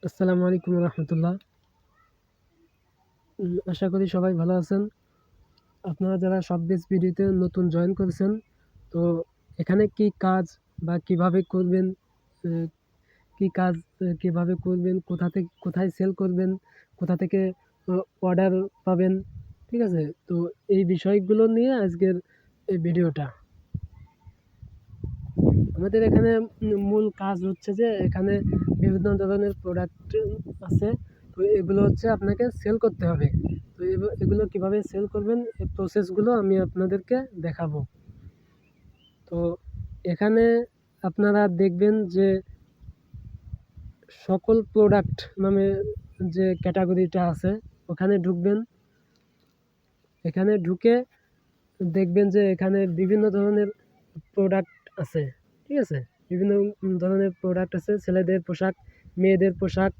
আসসালামু আলাইকুম রহমতুল্লাহ। আশা করি সবাই ভালো আছেন। আপনারা যারা শপবেজ ভিডিওতে নতুন জয়েন করেছেন, তো এখানে কি কাজ বা কিভাবে করবেন, আহ, কি কাজ কিভাবে করবেন, কোথা থেকে কোথায় সেল করবেন, কোথা থেকে অর্ডার পাবেন, ঠিক আছে? তো এই বিষয়গুলো নিয়ে আজকের এই ভিডিওটা। আমাদের এখানে মূল কাজ হচ্ছে যে এখানে বিভিন্ন ধরনের প্রোডাক্ট আছে। তো এগুলো হচ্ছে আপনাকে সেল করতে হবে। তো এগুলো কিভাবে সেল করবেন এই প্রসেসগুলো আমি আপনাদেরকে দেখাবো। তো এখানে আপনারা দেখবেন যে সকল প্রোডাক্ট নামে যে ক্যাটাগরিটা আছে ওখানে ঢুকবেন। এখানে ঢুকে দেখবেন যে এখানে বিভিন্ন ধরনের প্রোডাক্ট আছে, ঠিক আছে? বিভিন্ন ধরনের প্রোডাক্ট আছে, ছেলেদের পোশাক, মেয়েদের পোশাক,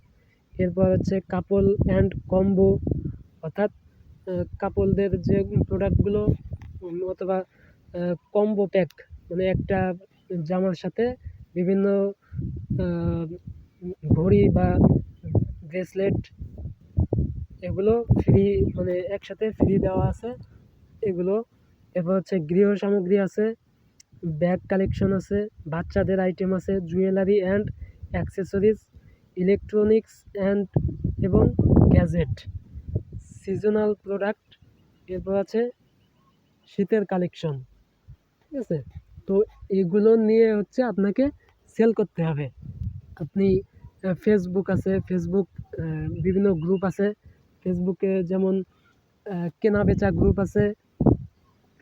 এরপর হচ্ছে কাপল অ্যান্ড কম্বো, অর্থাৎ কাপলদের যে প্রোডাক্টগুলো অথবা কম্বো প্যাক, মানে একটা জামার সাথে বিভিন্ন আহ, ঘড়ি বা ব্রেসলেট, এগুলো ফ্রি, মানে একসাথে ফ্রি দেওয়া আছে এগুলো। এরপর হচ্ছে গৃহ সামগ্রী আছে, ব্যাগ কালেকশন আছে, বাচ্চাদের আইটেম আছে, jewellery and accessories, electronics and এবং গ্যাজেট, সিজনাল প্রোডাক্ট, এরপর আছে শীতের কালেকশন, ঠিক আছে? তো এগুলো নিয়ে হচ্ছে আপনাকে সেল করতে হবে। আপনি ফেসবুক আছে, ফেসবুক বিভিন্ন গ্রুপ আছে ফেসবুকে, যেমন কেনা বেচা গ্রুপ আছে,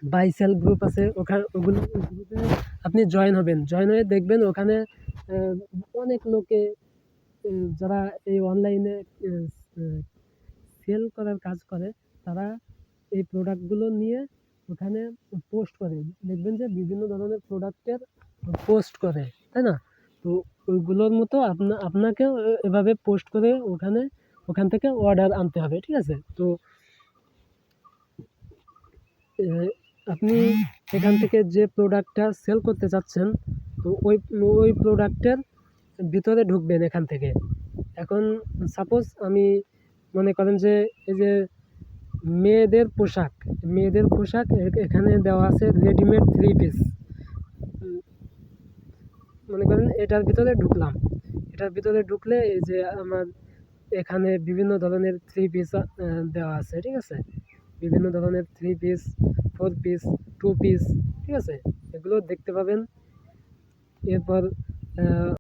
বাই সেল গ্রুপ আছে। ওখানে ওগুলো গ্রুপে আপনি জয়েন হবেন, জয়েন হয়ে দেখবেন ওখানে অনেক লোকে যারা এই অনলাইনে সেল করার কাজ করে, তারা এই প্রোডাক্টগুলো নিয়ে ওখানে পোস্ট করে। দেখবেন যে বিভিন্ন ধরনের প্রোডাক্টের পোস্ট করে, তাই না? তো ওইগুলোর মতো আপনাকেও এভাবে পোস্ট করে ওখান থেকে অর্ডার আনতে হবে, ঠিক আছে? তো আপনি এখান থেকে যে প্রোডাক্টটা সেল করতে চাচ্ছেন, তো ওই প্রোডাক্টের ভিতরে ঢুকবেন এখান থেকে। এখন সাপোজ আমি, মনে করেন যে এই যে মেয়েদের পোশাক, এখানে দেওয়া আছে রেডিমেড 3 পিস। মনে করেন এটার ভিতরে ঢুকলাম, এটার ভিতরে ঢুকলে এই যে আমার এখানে বিভিন্ন ধরনের 3 পিস দেওয়া আছে, ঠিক আছে? বিভিন্ন ধরনের 3 পিস, 4 পিস, 2 পিস, ঠিক আছে? এগুলো দেখতে পাবেন। এরপর